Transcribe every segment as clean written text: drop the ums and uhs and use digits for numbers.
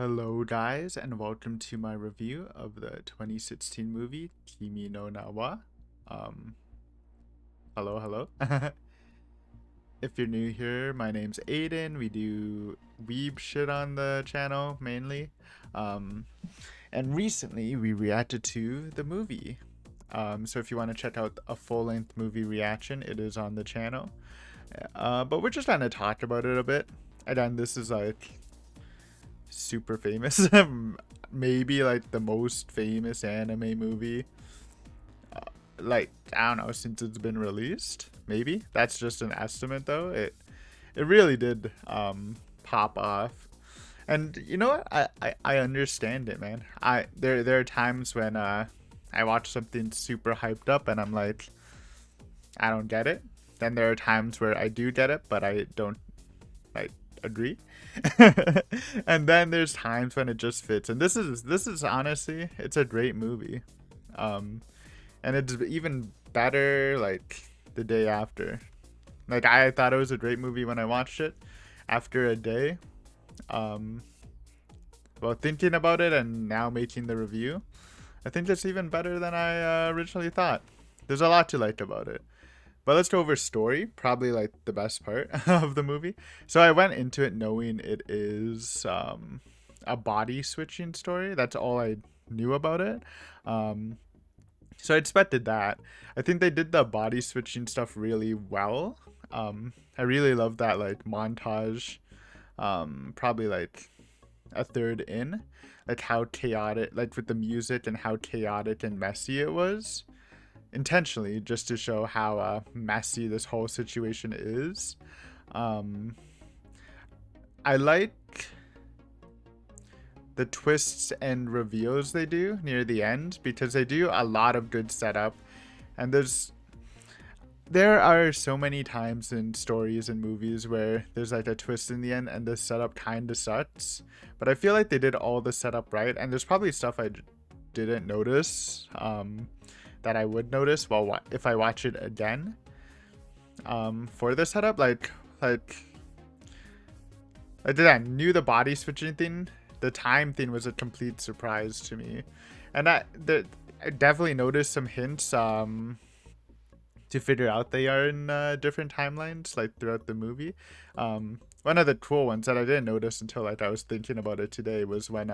Hello, guys, and welcome to my review of the 2016 movie Kimi no Na wa. Um, hello. If you're new here, my name's Aiden. We do weeb shit on the channel mainly. Um, and recently we reacted to the movie. So if you want to check out a full-length movie reaction, it is on the channel. But we're just going to talk about it a bit. And then this is like super famous. Maybe like the most famous anime movie, like, I don't know, since it's been released. Maybe that's just an estimate though. It really did pop off. And you know what, I understand it, man. There are times when I watch something super hyped up and I'm like, I don't get it. Then there are times where I do get it, but I don't like agree. And then there's times when it just fits, and this is honestly, it's a great movie. And it's even better like the day after. Like, I thought it was a great movie when I watched it. After a day, well, thinking about it and now making the review, I think it's even better than I originally thought. There's a lot to like about it. But let's go over story, probably like the best part of the movie. So I went into it knowing it is a body switching story. That's all I knew about it. So I expected that. I think they did the body switching stuff really well. I really love that like montage. Probably like a third in, like how chaotic, like with the music and how chaotic and messy it was, intentionally, just to show how messy this whole situation is. I like the twists and reveals they do near the end, because they do a lot of good setup, and there are so many times in stories and movies where there's like a twist in the end and the setup kind of sucks, but I feel like they did all the setup right, and there's probably stuff I didn't notice that I would notice if I watch it again. For the setup, like I did. I knew the body switching thing. The time thing was a complete surprise to me, and I definitely noticed some hints to figure out they are in different timelines like throughout the movie. One of the cool ones that I didn't notice until like I was thinking about it today was when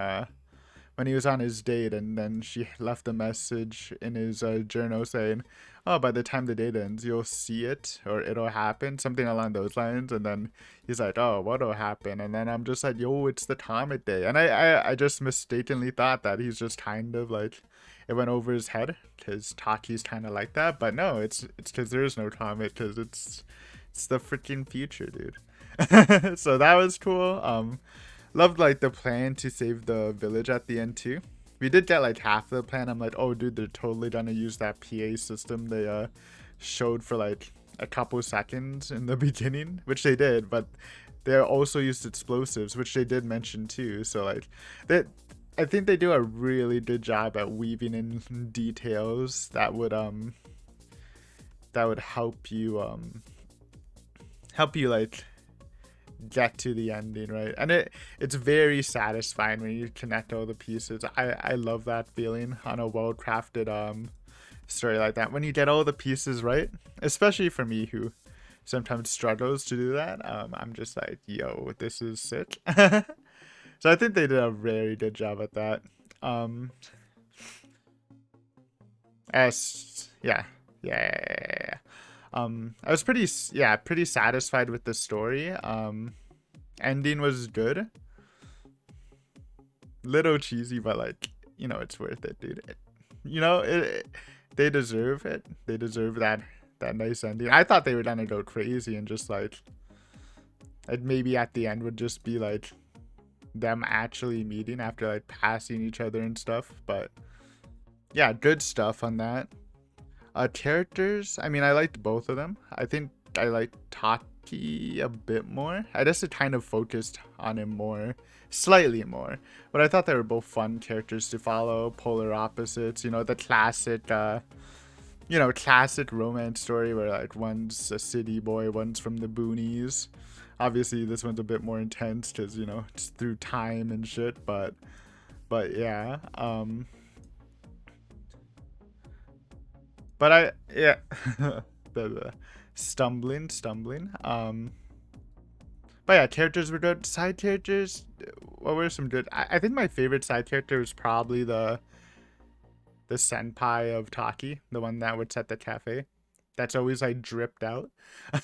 he was on his date, and then she left a message in his journal saying, oh, by the time the date ends, you'll see it, or it'll happen, something along those lines. And then he's like, oh, what'll happen? And then I'm just like, yo, it's the comet day. And I just mistakenly thought that he's just kind of like, it went over his head because Taki's kind of like that. But no, it's because there is no comet, because it's the freaking future, dude. So that was cool. Loved like the plan to save the village at the end too. We did get like half the plan. I'm like, oh dude, they're totally gonna use that PA system they showed for like a couple seconds in the beginning, which they did, but they also used explosives, which they did mention too. So like that, I think they do a really good job at weaving in details that would help you like get to the ending, right? And it's very satisfying when you connect all the pieces. I love that feeling on a well crafted story like that, when you get all the pieces right, especially for me who sometimes struggles to do that. I'm just like, yo, this is sick. So I think they did a very good job at that. As yeah. I was pretty satisfied with the story. Ending was good. Little cheesy, but like, it's worth it, dude. They deserve it. They deserve that nice ending. I thought they were gonna go crazy and just like maybe at the end would just be like them actually meeting after like passing each other and stuff. But yeah, good stuff on that. Characters, I mean, I liked both of them. I think I liked Taki a bit more. I guess it kind of focused on him slightly more. But I thought they were both fun characters to follow, polar opposites. The classic romance story where like one's a city boy, one's from the boonies. Obviously, this one's a bit more intense because, you know, it's through time and shit. But yeah. But yeah. the stumbling. But yeah, characters were good. Side characters, what were some good? I think my favorite side character was probably the senpai of Taki, the one that would set the cafe. That's always like dripped out.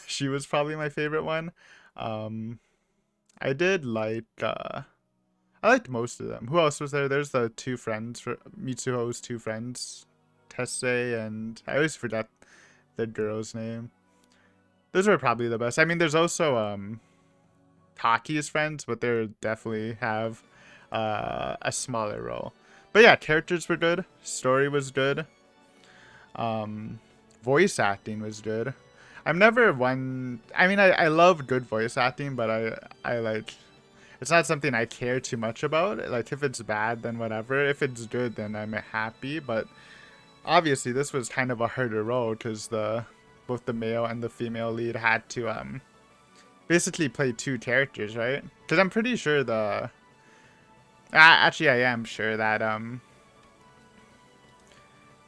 She was probably my favorite one. Um, I did like I liked most of them. Who else was there? There's the two friends for Mitsuho's two friends, Tessei and I always forget the girl's name. Those were probably the best. I mean, there's also Taki's friends, but they definitely have a smaller role. But yeah, characters were good. Story was good. Um, Voice acting was good. I'm never one. I mean, I love good voice acting, but I like. It's not something I care too much about. Like if it's bad, then whatever. If it's good, then I'm happy. But obviously, this was kind of a harder role because both the male and the female lead had to basically play two characters, right? Because I'm pretty sure actually I am sure that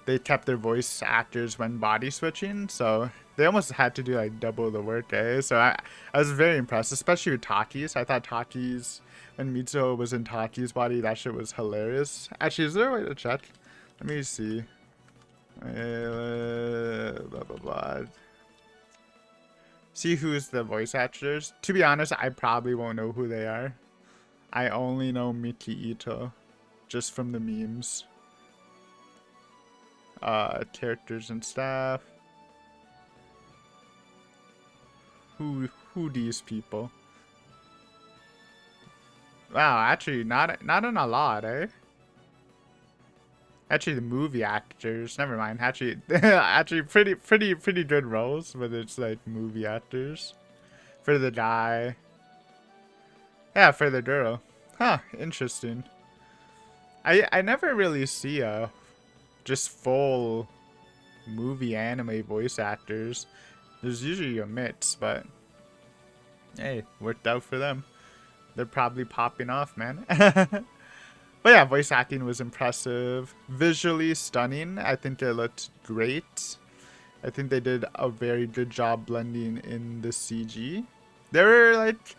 they kept their voice actors when body switching, so they almost had to do like double the work, eh? So I was very impressed, especially with Taki's. I thought Taki's, when Mitsuho was in Taki's body, that shit was hilarious. Actually, is there a way to check? Let me see. Blah blah blah. See who's the voice actors. To be honest, I probably won't know who they are. I only know Miki Ito, just from the memes. Characters and staff. Who these people? Wow, actually not in a lot, eh? Actually, the movie actors. Never mind. Actually, actually pretty good roles, but it's like movie actors. For the guy. Yeah, for the girl. Huh, interesting. I never really see just full movie anime voice actors. There's usually a mix, but hey, worked out for them. They're probably popping off, man. But yeah, voice acting was impressive. Visually stunning. I think it looked great. I think they did a very good job blending in the CG. There were like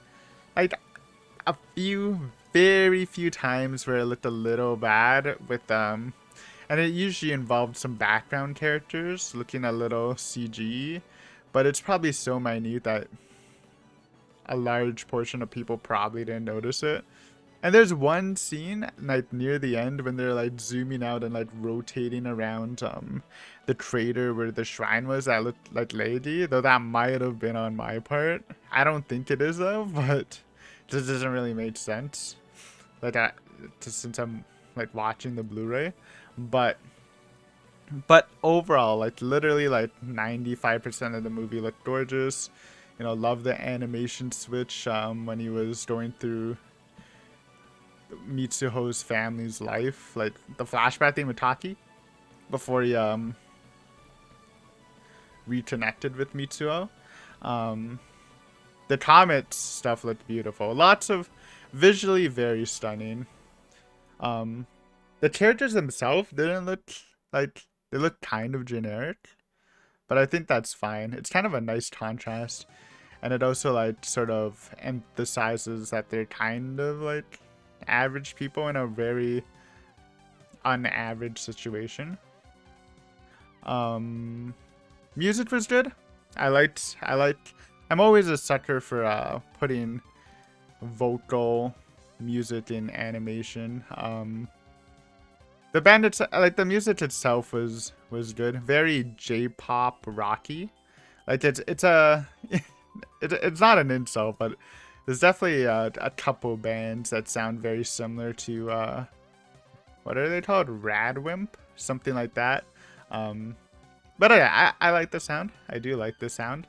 a few, very few times where it looked a little bad with and it usually involved some background characters looking a little CG, but it's probably so minute that a large portion of people probably didn't notice it. And there's one scene like near the end when they're like zooming out and like rotating around the crater where the shrine was that looked like lady, though that might have been on my part. I don't think it is though, but this doesn't really make sense. Like since I'm like watching the Blu-ray, but overall, like literally like 95% of the movie looked gorgeous. You know, love the animation switch when he was going through Mitsuho's family's life, like the flashback thing with Taki before he reconnected with Mitsuho. The comet stuff looked beautiful. Lots of visually very stunning. The characters themselves didn't look like they look kind of generic, but I think that's fine. It's kind of a nice contrast, and it also like sort of emphasizes that they're kind of like average people in a very unaverage situation. Music was good. I'm always a sucker for putting vocal music in animation. The band like the music itself was good. Very J-pop rocky. Like it's a it's not an insult, but there's definitely a couple bands that sound very similar to what are they called? Radwimp, something like that. But I like the sound. I do like the sound.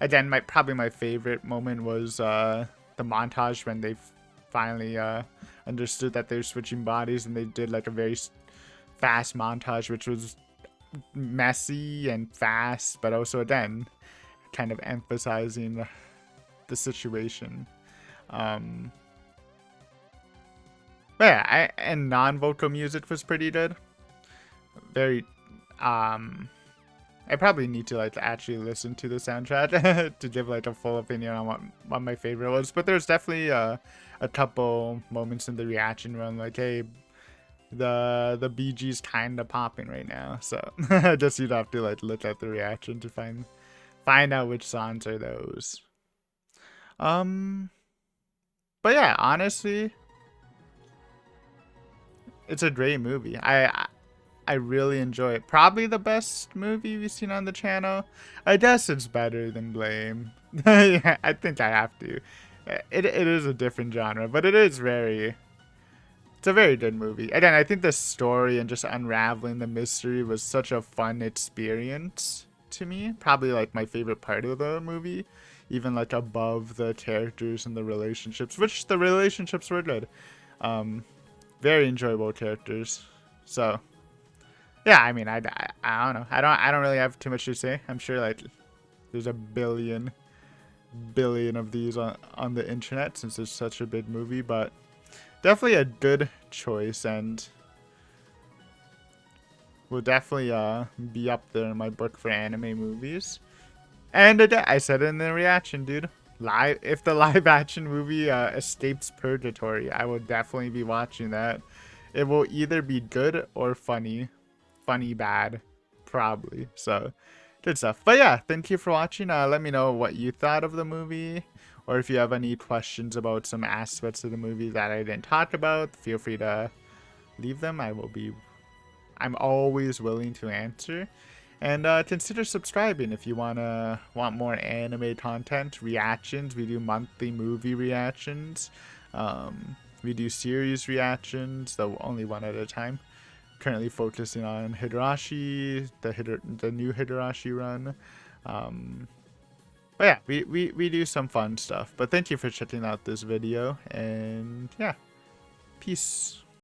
Again, probably my favorite moment was the montage when they finally understood that they're switching bodies, and they did like a very fast montage, which was messy and fast, but also again kind of emphasizing the situation. But yeah, and non-vocal music was pretty good. Very I probably need to like actually listen to the soundtrack to give like a full opinion on what my favorite was. But there's definitely a couple moments in the reaction where I'm like, hey, the BG's kind of popping right now. So just you'd have to like look at the reaction to find out which songs are those. But yeah, honestly, it's a great movie. I really enjoy it. Probably the best movie we've seen on the channel. I guess it's better than Blame. Yeah, I think I have to. It is a different genre, but it's a very good movie. Again, I think the story and just unraveling the mystery was such a fun experience to me. Probably like my favorite part of the movie, even like above the characters and the relationships, which the relationships were good. Very enjoyable characters. So yeah, I mean, I don't know. I don't really have too much to say. I'm sure like there's a billion of these on the internet since it's such a big movie, but definitely a good choice and will definitely be up there in my book for anime movies. And I said it in the reaction, dude. If the live action movie escapes purgatory, I will definitely be watching that. It will either be good or funny bad, probably. So good stuff. But yeah, thank you for watching. Let me know what you thought of the movie, or if you have any questions about some aspects of the movie that I didn't talk about, feel free to leave them. I'm always willing to answer. And consider subscribing if you want more anime content, reactions. We do monthly movie reactions. We do series reactions, though only one at a time. Currently focusing on Higurashi, the new Higurashi run. But yeah, we do some fun stuff. But thank you for checking out this video, and yeah, peace.